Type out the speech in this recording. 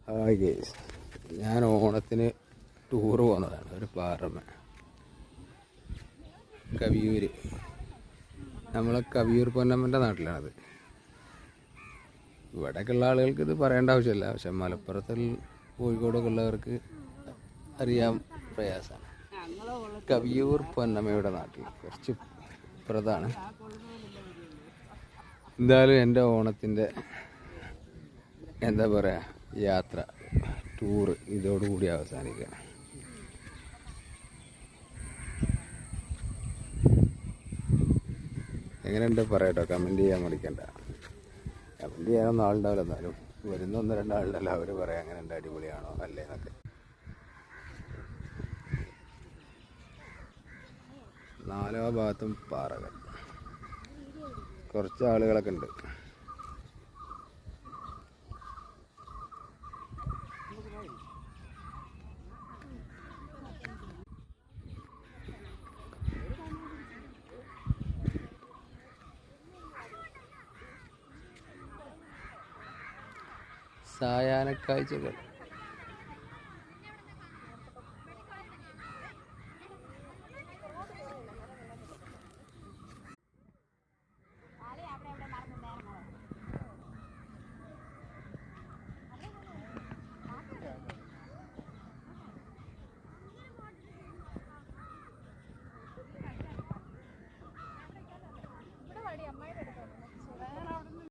Hi guys, ഞാൻ ഓണത്തിന് tour പോകുന്നതാണ്. ഒരു പാറമ കവിയൂർ, നമ്മളെ കവിയൂർ പൊന്നമ്മൻ്റെ നാട്ടിലാണത്. ഇവിടെയൊക്കെയുള്ള ആളുകൾക്ക് ഇത് പറയേണ്ട ആവശ്യമില്ല, പക്ഷെ മലപ്പുറത്തിൽ കോഴിക്കോടൊക്കെ ഉള്ളവർക്ക് അറിയാൻ പ്രയാസമാണ്. കവിയൂർ പൊന്നമ്മയുടെ നാട്ടിൽ കുറച്ച് ഇപ്പുറത്താണ്. എന്തായാലും എൻ്റെ ഓണത്തിൻ്റെ എന്താ പറയുക യാത്ര ടൂറ് ഇതോടുകൂടി അവസാനിക്കുകയാണ്. എങ്ങനെയുണ്ട് പറയട്ടോ, കമൻറ്റ് ചെയ്യാൻ മടിക്കണ്ട. കമൻറ്റ് ചെയ്യാനൊന്നും ആളുണ്ടാവില്ല, എന്നാലും വരുന്ന 1-2 ആളുണ്ടല്ലോ, അവർ പറയാം അങ്ങനെ ഉണ്ട്, അടിപൊളിയാണോ അല്ലേ എന്നൊക്കെ. നാലോ ഭാഗത്തും പാറകൾ, കുറച്ച് ആളുകളൊക്കെ ഉണ്ട്. സായാഹ്ന കാഴ്ചകൾ.